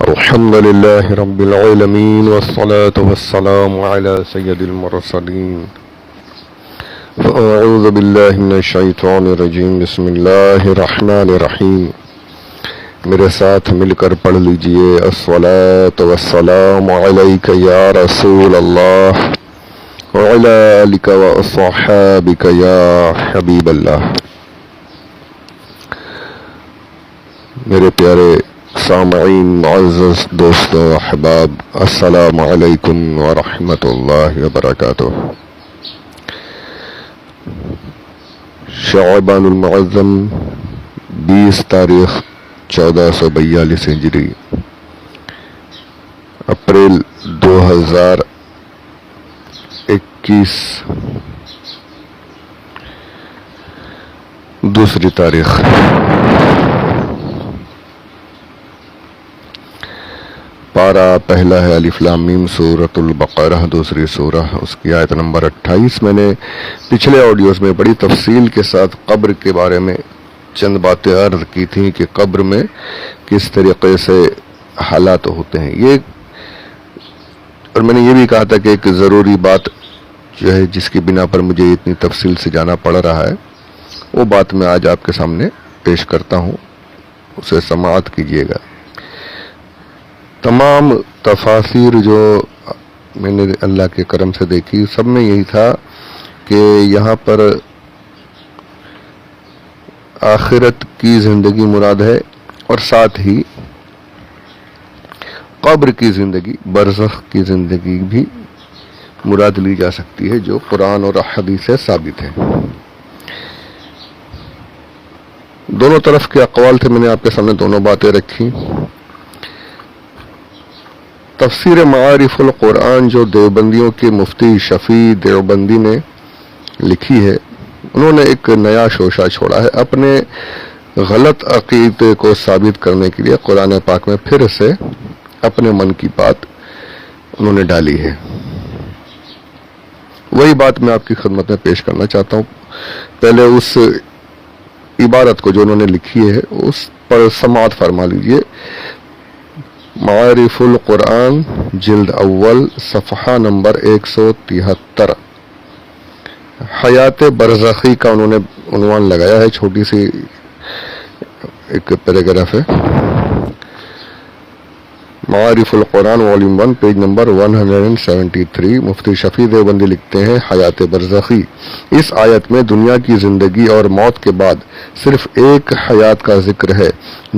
الحمد لله رب العالمين والصلاة والسلام على سيد المرسلين فأعوذ بالله من الشیطان الرجیم بسم اللہ الرحمن الرحیم. میرے ساتھ مل کر پڑھ لیجئے الصلاة والسلام علیک یا رسول اللہ وعلی آلک واصحابک یا حبیب اللہ. میرے پیارے سامعین، معزز دوستو احباب، السلام علیکم ورحمۃ اللہ وبرکاتہ. شعبان المعظم 20 تاریخ 1442 ہجری، اپریل 2021 دوسری تاریخ. پارہ پہلا ہے الف لام میم سورۃ البقرہ، دوسری سورہ، اس کی آیت نمبر 28. میں نے پچھلے آڈیوز میں بڑی تفصیل کے ساتھ قبر کے بارے میں چند باتیں عرض کی تھیں کہ قبر میں کس طریقے سے حالات ہوتے ہیں. اور میں نے یہ بھی کہا تھا کہ ایک ضروری بات جو ہے جس کی بنا پر مجھے اتنی تفصیل سے جانا پڑ رہا ہے، وہ بات میں آج آپ کے سامنے پیش کرتا ہوں، اسے سماعت کیجیے گا. تمام تفاسیر جو میں نے اللہ کے کرم سے دیکھی، سب میں یہی تھا کہ یہاں پر آخرت کی زندگی مراد ہے، اور ساتھ ہی قبر کی زندگی، برزخ کی زندگی بھی مراد لی جا سکتی ہے، جو قرآن اور حدیث سے ثابت ہے. دونوں طرف کے اقوال تھے، میں نے آپ کے سامنے دونوں باتیں رکھی. تفسیر معارف القرآن جو دیوبندیوں کے مفتی شفیع دیوبندی نے لکھی ہے، انہوں نے ایک نیا شوشہ چھوڑا ہے. اپنے غلط عقیدے کو ثابت کرنے کے لیے قرآن پاک میں پھر سے اپنے من کی بات انہوں نے ڈالی ہے. وہی بات میں آپ کی خدمت میں پیش کرنا چاہتا ہوں. پہلے اس عبارت کو جو انہوں نے لکھی ہے اس پر سماعت فرما لیجئے. معارف القرآن جلد اول صفحہ نمبر 173. حیات برزخی کا انہوں نے عنوان لگایا ہے، چھوٹی سی ایک پیراگراف ہے. معارف القرآن والیوم 1 پیج نمبر 173. مفتی شفیع دیوبندی لکھتے ہیں، حیات برزخی. اس آیت میں دنیا کی زندگی اور موت کے بعد صرف ایک حیات کا ذکر ہے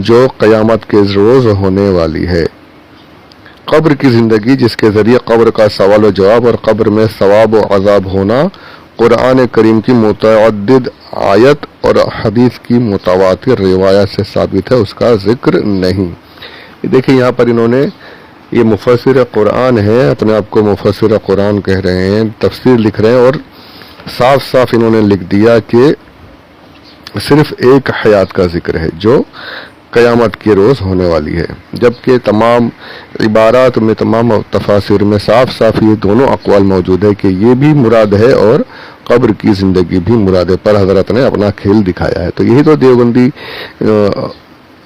جو قیامت کے روز ہونے والی ہے. قبر کی زندگی، جس کے ذریعے قبر کا سوال و جواب اور قبر میں ثواب و عذاب ہونا قرآن کریم کی متعدد آیت اور حدیث کی متواتر روایت سے ثابت ہے، اس کا ذکر نہیں. دیکھیں یہاں پر انہوں نے، یہ مفسر قرآن ہے، اپنے آپ کو مفسر قرآن کہہ رہے ہیں، تفسیر لکھ رہے ہیں، اور صاف صاف انہوں نے لکھ دیا کہ صرف ایک حیات کا ذکر ہے جو قیامت کے روز ہونے والی ہے، جبکہ تمام عبارات میں، تمام تفاسیر میں صاف صاف یہ دونوں اقوال موجود ہے کہ یہ بھی مراد ہے اور قبر کی زندگی بھی مراد ہے، پر حضرت نے اپنا کھیل دکھایا ہے. تو یہی تو دیوبندی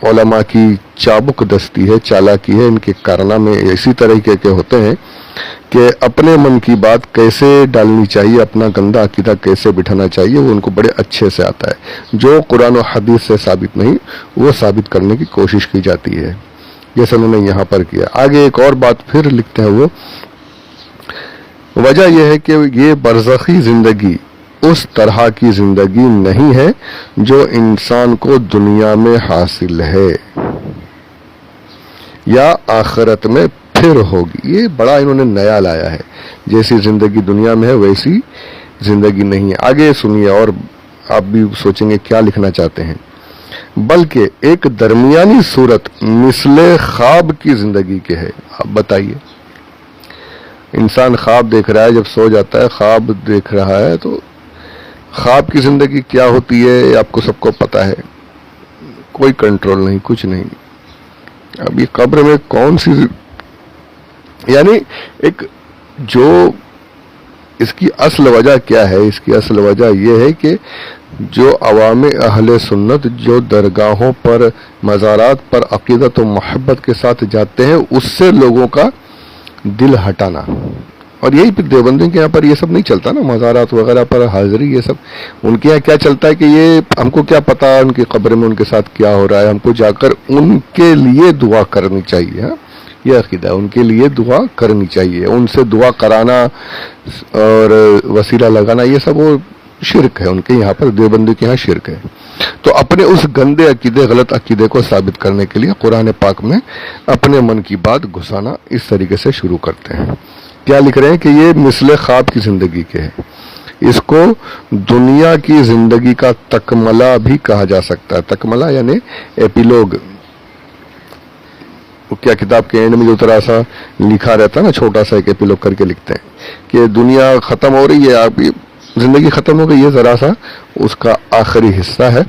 علماء کی چابک دستی ہے، چالاکی ہے. ان کے کارنامے اسی طریقے کے ہوتے ہیں کہ اپنے من کی بات کیسے ڈالنی چاہیے، اپنا گندا عقیدہ کیسے بٹھانا چاہیے، وہ ان کو بڑے اچھے سے آتا ہے. جو قرآن و حدیث سے ثابت نہیں، وہ ثابت کرنے کی کوشش کی جاتی ہے، جیسے انہوں نے یہاں پر کیا. آگے ایک اور بات پھر لکھتے ہیں، وہ وجہ یہ ہے کہ یہ برزخی زندگی اس طرح کی زندگی نہیں ہے جو انسان کو دنیا میں حاصل ہے یا آخرت میں پھر ہوگی. یہ بڑا انہوں نے نیا لایا ہے. جیسی زندگی دنیا میں ہے ویسی زندگی نہیں ہے. آگے سنیے اور آپ بھی سوچیں گے کیا لکھنا چاہتے ہیں. بلکہ ایک درمیانی صورت مثل خواب کی زندگی کے ہے. آپ بتائیے، انسان خواب دیکھ رہا ہے، جب سو جاتا ہے خواب دیکھ رہا ہے، تو خواب کی زندگی کیا ہوتی ہے آپ کو سب کو پتا ہے. کوئی کنٹرول نہیں، کچھ نہیں. اب یہ قبر میں کون سی، یعنی ایک جو اس کی اصل وجہ کیا ہے، اس کی اصل وجہ یہ ہے کہ جو عوام اہل سنت جو درگاہوں پر مزارات پر عقیدت و محبت کے ساتھ جاتے ہیں اس سے لوگوں کا دل ہٹانا. اور یہی پھر دیوبندیوں کے یہاں پر یہ سب نہیں چلتا نا، مزارات وغیرہ پر حاضری یہ سب ان کے یہاں کیا چلتا ہے کہ یہ ہم کو کیا پتا ان کی قبر میں ان کے ساتھ کیا ہو رہا ہے، ہم کو جا کر ان کے لیے دعا کرنی چاہیے. یہ عقیدہ ہے، ان کے لیے دعا کرنی چاہیے، ان سے دعا کرانا اور وسیلہ لگانا یہ سب وہ شرک ہے. ان کے یہاں پر دیوبندی کے یہاں شرک ہے. تو اپنے اس گندے عقیدے غلط عقیدے کو ثابت کرنے کے لیے قرآن پاک میں اپنے من کی بات گھسانا اس طریقے سے شروع کرتے ہیں. کیا لکھ رہے ہیں کہ یہ مثل خواب کی زندگی کے ہے، اس کو دنیا کی زندگی کا تکملہ بھی کہا جا سکتا ہے. تکملہ یعنی ایپیلوگ. کیا کتاب کے اینڈ میں جو طرح سا لکھا رہتا ہے نا، چھوٹا سا ایک ایپیلوگ کر کے لکھتے ہیں کہ دنیا ختم ہو رہی ہے، آپ زندگی ختم ہو گئی، یہ ذرا سا اس کا آخری حصہ ہے.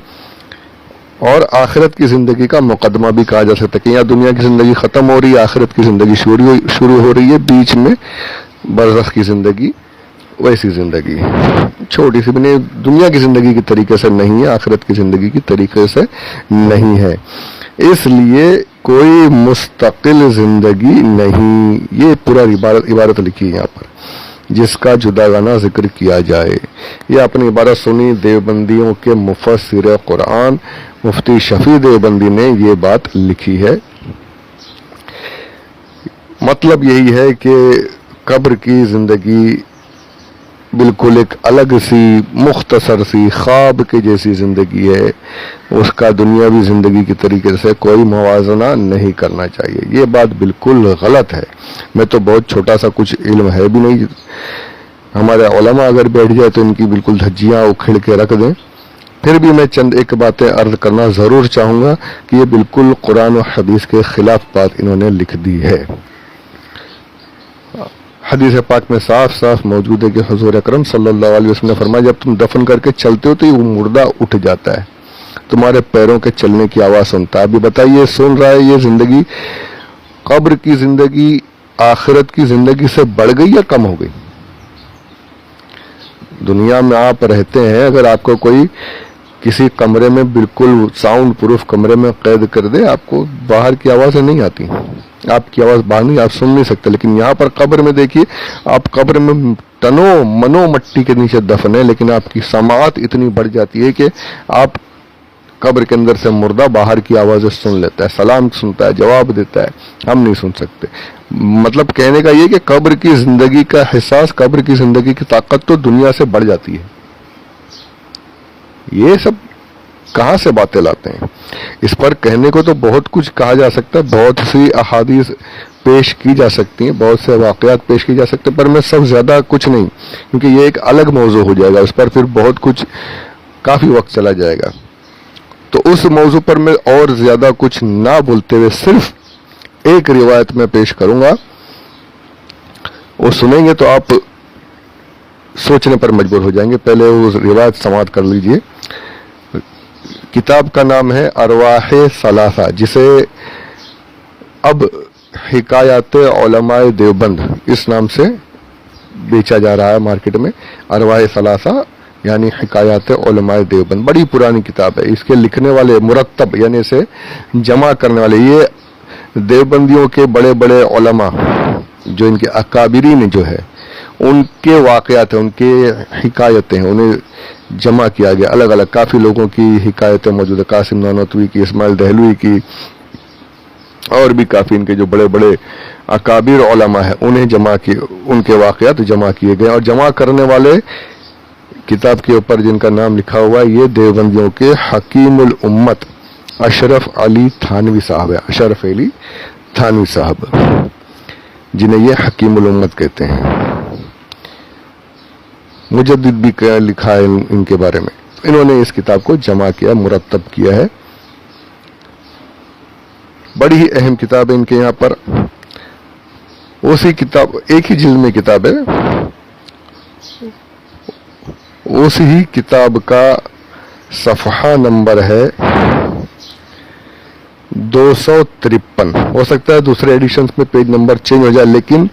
اور آخرت کی زندگی کا مقدمہ بھی کہا جا سکتا ہے کہ یہاں دنیا کی زندگی ختم ہو رہی ہے، آخرت کی زندگی شروع ہو رہی ہے، بیچ میں برزخ کی زندگی. ویسی زندگی چھوٹی سی بھی دنیا کی زندگی کی طریقے سے نہیں ہے، آخرت کی زندگی کی طریقے سے نہیں ہے. اس لیے کوئی مستقل زندگی نہیں. یہ پورا عبارت لکھی ہے یہاں پر جس کا جداگانہ ذکر کیا جائے. یہ اپنی عبارت سنی دیوبندیوں کے مفسر قرآن مفتی شفیع دیوبندی نے یہ بات لکھی ہے. مطلب یہی ہے کہ قبر کی زندگی بالکل ایک الگ سی مختصر سی خواب کے جیسی زندگی ہے، اس کا دنیاوی زندگی کی طریقے سے کوئی موازنہ نہیں کرنا چاہیے. یہ بات بالکل غلط ہے. میں تو بہت چھوٹا سا کچھ علم ہے بھی نہیں، ہمارے علماء اگر بیٹھ جائے تو ان کی بالکل دھجیاں اکھڑ کے رکھ دیں. پھر بھی میں چند ایک باتیں عرض کرنا ضرور چاہوں گا کہ یہ بالکل قرآن و حدیث کے خلاف بات انہوں نے لکھ دی ہے. حدیث پاک میں صاف صاف موجود ہے کہ حضور اکرم صلی اللہ علیہ وسلم نے فرمایا جب تم دفن کر کے چلتے ہو تو یہ مردہ اٹھ جاتا ہے، تمہارے پیروں کے چلنے کی آواز سنتا ہے. ابھی بتائیے سن رہا ہے یہ زندگی، قبر کی زندگی آخرت کی زندگی سے بڑھ گئی یا کم ہو گئی؟ دنیا میں آپ رہتے ہیں، اگر آپ کو کوئی کسی کمرے میں بالکل ساؤنڈ پروف کمرے میں قید کر دے، آپ کو باہر کی آوازیں نہیں آتی، آپ کی آواز باہر نہیں، آپ سن نہیں سکتے. لیکن یہاں پر قبر میں دیکھیے، آپ قبر میں ٹنوں منوں مٹی کے نیچے دفن ہے، لیکن آپ کی سماعت اتنی بڑھ جاتی ہے کہ آپ قبر کے اندر سے مردہ باہر کی آوازیں سن لیتا ہے، سلام سنتا ہے، جواب دیتا ہے. ہم نہیں سن سکتے. مطلب کہنے کا یہ کہ قبر کی زندگی کا احساس، قبر کی زندگی کی طاقت تو دنیا سے بڑھ جاتی ہے. یہ سب کہاں سے باتیں لاتے ہیں؟ اس پر کہنے کو تو بہت کچھ کہا جا سکتا ہے، بہت سی احادیث پیش کی جا سکتی ہیں، بہت سے واقعات پیش کی جا سکتے ہیں، پر میں سب زیادہ کچھ نہیں، کیونکہ یہ ایک الگ موضوع ہو جائے گا، اس پر پھر بہت کچھ کافی وقت چلا جائے گا. تو اس موضوع پر میں اور زیادہ کچھ نہ بولتے ہوئے صرف ایک روایت میں پیش کروں گا. وہ سنیں گے تو آپ سوچنے پر مجبور ہو جائیں گے. پہلے وہ روایت سماعت کر لیجئے. کتاب کا نام ہے ارواح ثلاثہ، جسے اب حکایات علماء دیوبند اس نام سے بیچا جا رہا ہے مارکیٹ میں. ارواح ثلاثہ یعنی حکایات علماء دیوبند، بڑی پرانی کتاب ہے. اس کے لکھنے والے مرتب یعنی اسے جمع کرنے والے یہ دیوبندیوں کے بڑے بڑے علماء جو ان کے اکابرین جو ہے ان کے واقعات ہیں، ان کے حکایتیں ہیں، انہیں جمع کیا گیا. الگ الگ کافی لوگوں کی حکایتیں موجود ہیں، قاسم نانوتوی کی، اسماعیل دہلوی کی، اور بھی کافی ان کے جو بڑے بڑے اکابر علماء ہیں انہیں جمع کی، ان کے واقعات جمع کیے گئے. اور جمع کرنے والے کتاب کے اوپر جن کا نام لکھا ہوا ہے یہ دیوبندیوں کے حکیم الامت اشرف علی تھانوی صاحب ہے. اشرف علی تھانوی صاحب جنہیں یہ حکیم الامت کہتے ہیں. مجدد بھی لکھا ہے ان کے بارے میں. انہوں نے اس کتاب کو جمع کیا، مرتب کیا ہے. بڑی ہی اہم کتاب ہے ان کے یہاں پر. اسی کتاب ایک ہی جلد میں کتاب ہے، اسی ہی کتاب کا صفحہ نمبر ہے 253. ہو سکتا ہے دوسرے ایڈیشنز میں پیج نمبر چینج ہو جائے، لیکن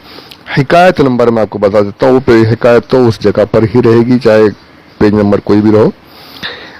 حکایت نمبر میں آپ کو بتا دیتا ہوں، وہ حکایت تو اس جگہ پر ہی رہے گی چاہے پیج نمبر کوئی بھی رہو.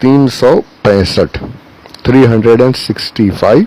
365, 365,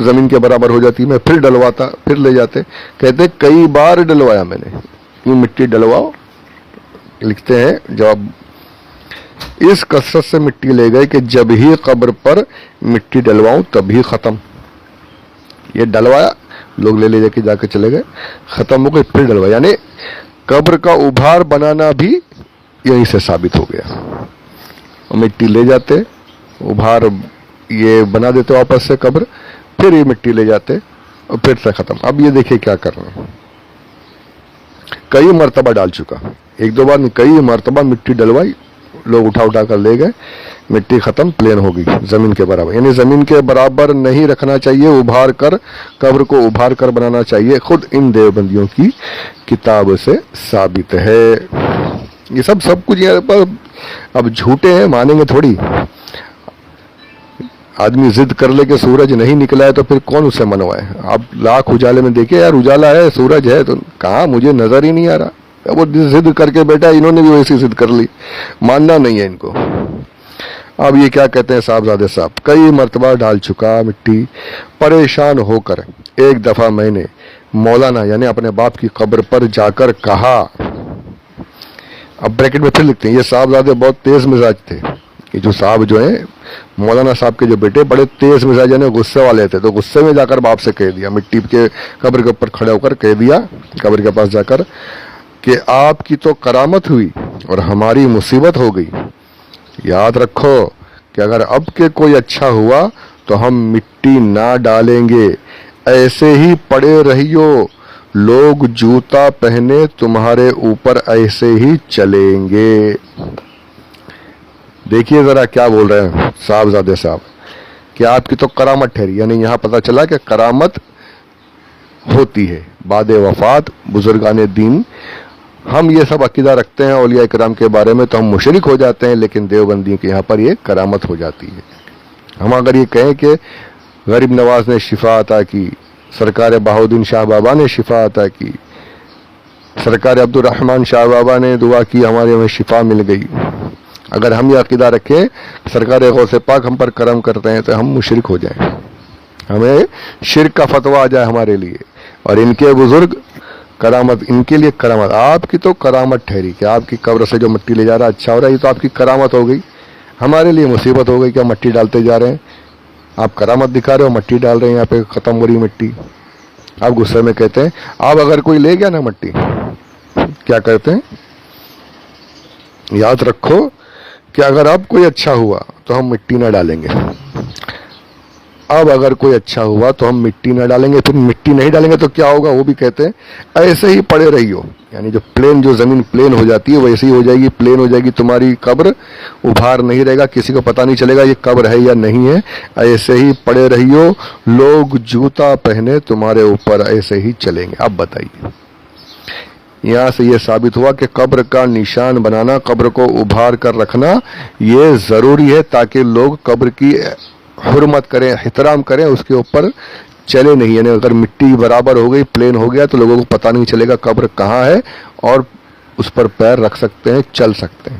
زمین کے برابر ہو جاتی, میں پھر ڈلواتا, پھر لے جاتے. کہتے کئی بار ڈلوایا میں نے, یوں مٹی ڈلواؤ. لکھتے ہیں جواب, اس کثرت سے مٹی لے گئے کہ جب ہی قبر پر مٹی ڈلواؤں تب ہی ختم. یہ ڈلوایا, لوگ لے کے جا کے چلے گئے, ختم ہو گئے, پھر ڈلوایا. یعنی قبر کا ابھار بنانا بھی یہیں سے ثابت ہو گیا. مٹی لے جاتے, ابھار یہ بنا دیتے واپس سے قبر, پھر یہ مٹی لے جاتے اور پھر سے ختم. اب یہ دیکھیں کیا کر رہے ہیں, کئی مرتبہ ڈال چکا, ایک دو بار نہیں, کئی مرتبہ مٹی ڈلوائی, لوگ اٹھا کر لے گئے, مٹی ختم, پلین ہو گئی زمین کے برابر. یعنی زمین کے برابر نہیں رکھنا چاہیے, ابھار کر, قبر کو ابھار کر بنانا چاہیے. خود ان دیوبندیوں کی کتاب سے ثابت ہے. یہ سب کچھ یہاں پر اب جھوٹے ہیں, مانیں گے تھوڑی. آدمی ضد کر لے کہ سورج نہیں نکلا ہے تو پھر کون اسے منوائے. اب لاکھ اجالے میں دیکھے یار اجالا ہے, سورج ہے, تو کہاں مجھے نظر ہی نہیں آ رہا. وہ ضد کر کے بیٹھا, انہوں نے بھی ویسی ضد کر لی, ماننا نہیں ہے ان کو. اب یہ کیا کہتے ہیں صاحبزادے صاحب, کئی مرتبہ ڈال چکا مٹی, پریشان ہو کر ایک دفعہ میں نے مولانا یعنی اپنے باپ کی قبر پر جا کر کہا. اب بریکٹ میں پھر لکھتے ہیں, یہ صاحبزادے بہت تیز مزاج تھے. یہ جو صاحب جو ہیں مولانا صاحب کے جو بیٹے بڑے تیز مزاج یعنی غصے والے تھے, تو غصے میں جا کر باپ سے کہہ دیا, مٹی کے قبر کے اوپر کھڑے ہو کر کہہ دیا, قبر کے پاس جا کر, کہ آپ کی تو کرامت ہوئی اور ہماری مصیبت ہو گئی. یاد رکھو کہ اگر اب کے کوئی اچھا ہوا تو ہم مٹی نہ ڈالیں گے, ایسے ہی پڑے رہیو, لوگ جوتا پہنے تمہارے اوپر ایسے ہی چلیں گے. دیکھیے ذرا کیا بول رہے ہیں صاحبزادے صاحب, کہ آپ کی تو کرامت ٹھہری. یعنی یہاں پتہ چلا کہ کرامت ہوتی ہے بعد وفات بزرگان دین. ہم یہ سب عقیدہ رکھتے ہیں اولیاء کرام کے بارے میں تو ہم مشرک ہو جاتے ہیں, لیکن دیوبندی کے یہاں پر یہ کرامت ہو جاتی ہے. ہم اگر یہ کہیں کہ غریب نواز نے شفا عطا کی, سرکار بہاؤالدین شاہ بابا نے شفا عطا کی, سرکار عبد الرحمن شاہ بابا نے دعا کی ہمارے میں شفا مل گئی, اگر ہم یہ عقیدہ رکھیں سرکار غوث پاک ہم پر کرم کرتے ہیں تو ہم مشرک ہو جائیں, ہمیں شرک کا فتویٰ آ جائے ہمارے لیے. اور ان کے بزرگ کرامت, ان کے لیے کرامت, آپ کی تو کرامت ٹھہری کہ آپ کی قبر سے جو مٹی لے جا رہا اچھا ہو رہا ہے, یہ تو آپ کی کرامت ہو گئی. ہمارے لیے مصیبت ہو گئی کہ ہم مٹی ڈالتے جا رہے ہیں, آپ کرامت دکھا رہے ہو, مٹی ڈال رہے ہیں یہاں پہ, ختم ہو رہی مٹی. آپ غصے میں کہتے ہیں, آپ اگر کوئی لے گیا نا مٹی, کیا کرتے ہیں, یاد رکھو کہ اگر اب کوئی اچھا ہوا تو ہم مٹی نہ ڈالیں گے. اب اگر کوئی اچھا ہوا تو ہم مٹی نہ ڈالیں گے. پھر مٹی نہیں ڈالیں گے تو کیا ہوگا, وہ بھی کہتے ہیں ایسے ہی پڑے رہیو. یعنی جو زمین پلین ہو جاتی ہے ویسے ہی ہو جائے گی, پلین ہو جائے گی تمہاری قبر, ابھار نہیں رہے گا, کسی کو پتہ نہیں چلے گا یہ قبر ہے یا نہیں ہے. ایسے ہی پڑے رہیو, لوگ جوتا پہنے تمہارے اوپر ایسے ہی چلیں گے. اب بتائیے, یہاں سے یہ ثابت ہوا کہ قبر کا نشان بنانا, قبر کو ابھار کر رکھنا یہ ضروری ہے تاکہ لوگ قبر کی حرمت کریں, احترام کریں, اس کے اوپر چلے نہیں. یعنی اگر مٹی برابر ہو گئی, پلین ہو گیا, تو لوگوں کو پتہ نہیں چلے گا قبر کہاں ہے اور اس پر پیر رکھ سکتے ہیں, چل سکتے ہیں.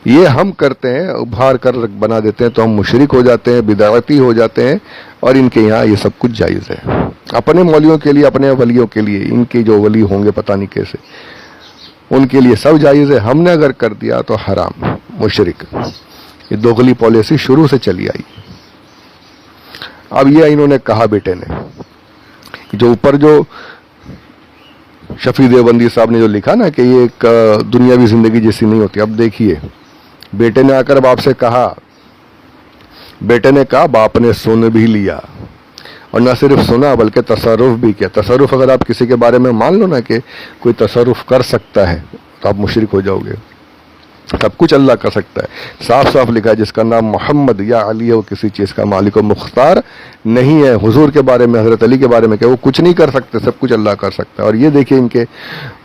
یہ ہم کرتے ہیں, ابھار کر بنا دیتے ہیں تو ہم مشرک ہو جاتے ہیں, بدعتی ہو جاتے ہیں. اور ان کے یہاں یہ سب کچھ جائز ہے, اپنے مولیوں کے لیے, اپنے ولیوں کے لیے, ان کے جو ولی ہوں گے پتہ نہیں کیسے, ان کے لیے سب جائز ہے. ہم نے اگر کر دیا تو حرام, مشرک. یہ دوغلی پالیسی شروع سے چلی آئی. اب یہ انہوں نے کہا بیٹے نے, جو اوپر جو شفیع دیوبندی صاحب نے جو لکھا نا کہ یہ ایک دنیاوی زندگی جیسی نہیں ہوتی. اب دیکھیے بیٹے نے آ کر باپ سے کہا, بیٹے نے کہا باپ نے سن بھی لیا, اور نہ صرف سنا بلکہ تصرف بھی کیا. تصرف اگر آپ کسی کے بارے میں مان لو نا کہ کوئی تصرف کر سکتا ہے تو آپ مشرک ہو جاؤ گے. سب کچھ اللہ کر سکتا ہے. صاف صاف لکھا ہے جس کا نام محمد یا علی ہے وہ کسی چیز کا مالک و مختار نہیں ہے. حضور کے بارے میں, حضرت علی کے بارے میں کہ وہ کچھ نہیں کر سکتے, سب کچھ اللہ کر سکتا ہے. اور یہ دیکھیں ان کے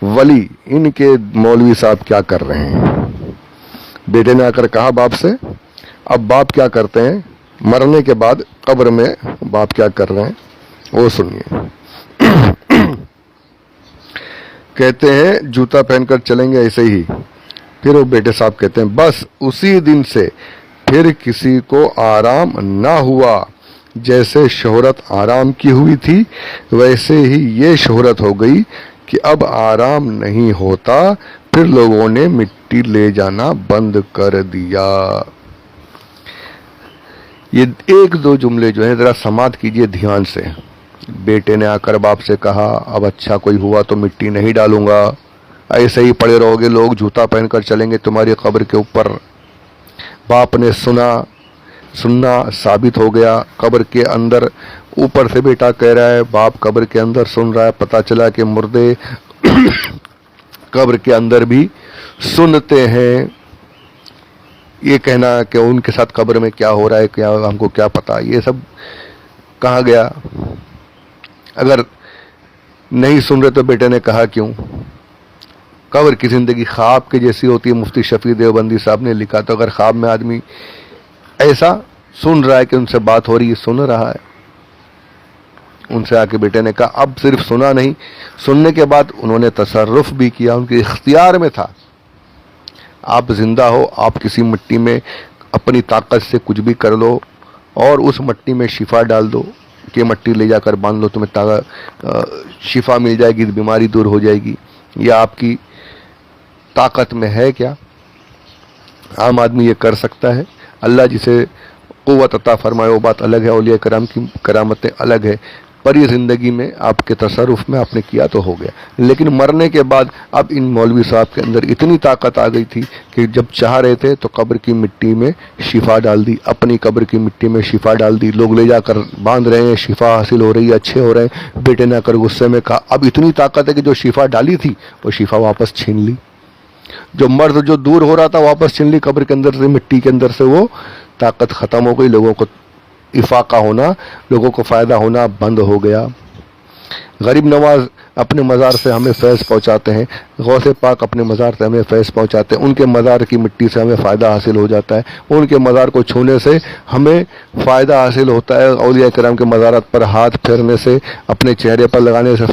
ولی, ان کے مولوی صاحب کیا کر رہے ہیں. بیٹے نے آ کر کہا باپ سے, اب باپ کیا کرتے ہیں مرنے کے بعد قبر میں, باپ کیا کر رہے ہیں وہ سنیے. کہتے ہیں جوتا پہن کر چلیں گے ایسے ہی. پھر وہ بیٹے صاحب کہتے ہیں بس اسی دن سے پھر کسی کو آرام نہ ہوا, جیسے شہرت آرام کی ہوئی تھی ویسے ہی یہ شہرت ہو گئی کہ اب آرام نہیں ہوتا، پھر لوگوں نے مٹی لے جانا بند کر دیا۔ یہ ایک دو جملے جو ہیں ذرا سماعت کیجئے دھیان سے۔ بیٹے نے آ کر باپ سے کہا اب اچھا کوئی ہوا تو مٹی نہیں ڈالوں گا، ایسے ہی پڑے رہو گے، لوگ جوتا پہن کر چلیں گے تمہاری قبر کے اوپر۔ باپ نے سننا ثابت ہو گیا، قبر کے اندر اوپر سے بیٹا کہہ رہا ہے، باپ قبر کے اندر سن رہا ہے۔ پتہ چلا کہ مردے قبر کے اندر بھی سنتے ہیں۔ یہ کہنا کہ ان کے ساتھ قبر میں کیا ہو رہا ہے کیا ہم کو کیا پتا، یہ سب کہاں گیا؟ اگر نہیں سن رہے تو بیٹے نے کہا کیوں؟ قبر کی زندگی خواب کے جیسی ہوتی ہے، مفتی شفیع دیوبندی صاحب نے لکھا۔ تو اگر خواب میں آدمی ایسا سن رہا ہے کہ ان سے بات ہو رہی ہے، سن رہا ہے، ان سے آ کے بیٹے نے کہا اب صرف سنا نہیں، سننے کے بعد انہوں نے تصرف بھی کیا، ان کے اختیار میں تھا۔ آپ زندہ ہو، آپ کسی مٹی میں اپنی طاقت سے کچھ بھی کر لو اور اس مٹی میں شفا ڈال دو کہ مٹی لے جا کر باندھ لو، تمہیں شفا مل جائے گی، بیماری دور ہو جائے گی۔ یہ آپ کی طاقت میں ہے کیا؟ عام آدمی یہ کر سکتا ہے؟ اللہ جسے قوت عطا فرمائے وہ بات الگ ہے، اولیاء کرام کی کرامتیں الگ ہے، پر یہ زندگی میں آپ کے تصرف میں آپ نے کیا تو ہو گیا۔ لیکن مرنے کے بعد اب ان مولوی صاحب کے اندر اتنی طاقت آ گئی تھی کہ جب چاہ رہے تھے تو قبر کی مٹی میں شفا ڈال دی، اپنی قبر کی مٹی میں شفا ڈال دی، لوگ لے جا کر باندھ رہے ہیں، شفا حاصل ہو رہی ہے، اچھے ہو رہے ہیں۔ بیٹے نے آ کر غصے میں کہا اب اتنی طاقت ہے کہ جو شفا ڈالی تھی وہ شفا واپس چھین لی، جو مرض جو دور ہو رہا تھا واپس چھین لی، قبر کے اندر سے مٹی کے اندر سے وہ طاقت ختم ہو گئی، لوگوں کو افاقہ ہونا، لوگوں کو فائدہ ہونا بند ہو گیا۔ غریب نواز اپنے مزار سے ہمیں فیض پہنچاتے ہیں، غوث پاک اپنے مزار سے ہمیں فیض پہنچاتے ہیں، ان کے مزار کی مٹی سے ہمیں فائدہ حاصل ہو جاتا ہے، ان کے مزار کو چھونے سے ہمیں فائدہ حاصل ہوتا ہے، اولیاء کرام کے مزارات پر ہاتھ پھیرنے سے، اپنے چہرے پر لگانے سے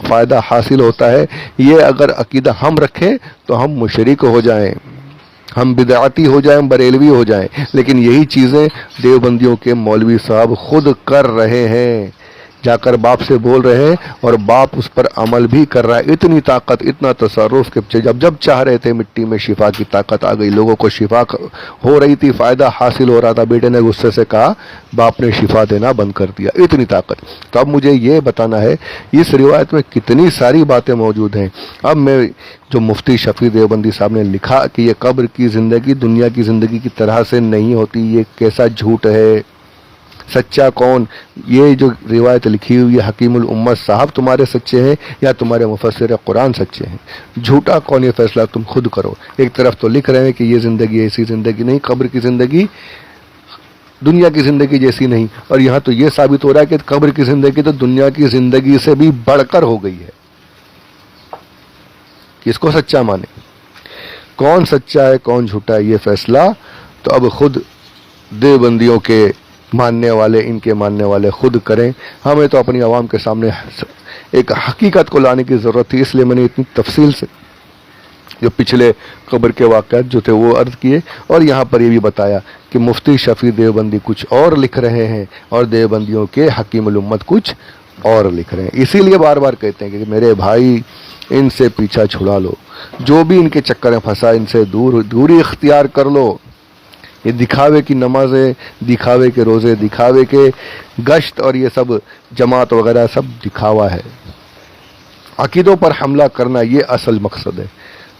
فائدہ حاصل ہوتا ہے۔ یہ اگر عقیدہ ہم رکھیں تو ہم مشرک ہو جائیں، ہم بدعتی ہو جائیں، بریلوی ہو جائیں، لیکن یہی چیزیں دیوبندیوں کے مولوی صاحب خود کر رہے ہیں، جا کر باپ سے بول رہے ہیں اور باپ اس پر عمل بھی کر رہا ہے۔ اتنی طاقت، اتنا تصرف کہ جب چاہ رہے تھے مٹی میں شفا کی طاقت آ گئی، لوگوں کو شفا ہو رہی تھی، فائدہ حاصل ہو رہا تھا، بیٹے نے غصے سے کہا، باپ نے شفا دینا بند کر دیا، اتنی طاقت۔ تو اب مجھے یہ بتانا ہے اس روایت میں کتنی ساری باتیں موجود ہیں۔ اب میں جو مفتی شفیع دیوبندی صاحب نے لکھا کہ یہ قبر کی زندگی دنیا کی زندگی کی طرح سے نہیں ہوتی، یہ کیسا جھوٹ ہے، سچا کون؟ یہ جو روایت لکھی ہوئی ہے حکیم الامت صاحب تمہارے سچے ہیں یا تمہارے مفسر قرآن سچے ہیں؟ جھوٹا کون؟ یہ فیصلہ تم خود کرو۔ ایک طرف تو لکھ رہے ہیں کہ یہ زندگی ایسی زندگی نہیں، قبر کی زندگی دنیا کی زندگی جیسی نہیں، اور یہاں تو یہ ثابت ہو رہا ہے کہ قبر کی زندگی تو دنیا کی زندگی سے بھی بڑھ کر ہو گئی ہے۔ کس کو سچا مانے؟ کون سچا ہے کون جھوٹا ہے، یہ فیصلہ تو اب خود دیوبندیوں کے ماننے والے، ان کے ماننے والے خود کریں۔ ہمیں تو اپنی عوام کے سامنے ایک حقیقت کو لانے کی ضرورت تھی، اس لیے میں نے اتنی تفصیل سے جو پچھلے قبر کے واقعات جو تھے وہ عرض کیے، اور یہاں پر یہ بھی بتایا کہ مفتی شفیع دیوبندی کچھ اور لکھ رہے ہیں اور دیوبندیوں کے حکیم الامت کچھ اور لکھ رہے ہیں۔ اسی لیے بار بار کہتے ہیں کہ میرے بھائی ان سے پیچھا چھڑا لو، جو بھی ان کے چکر میں پھنسا ان سے دوری اختیار کر لو۔ یہ دکھاوے کی نمازیں، دکھاوے کے روزے، دکھاوے کے گشت اور یہ سب جماعت وغیرہ سب دکھاوا ہے۔ عقیدوں پر حملہ کرنا یہ اصل مقصد ہے۔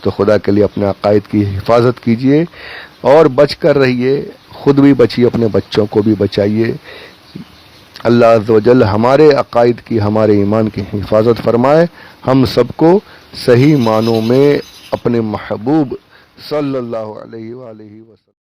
تو خدا کے لیے اپنے عقائد کی حفاظت کیجئے اور بچ کر رہیے، خود بھی بچیے، اپنے بچوں کو بھی بچائیے۔ اللہ عز و جل ہمارے عقائد کی، ہمارے ایمان کی حفاظت فرمائے، ہم سب کو صحیح معنوں میں اپنے محبوب صلی اللہ علیہ وآلہ وسلم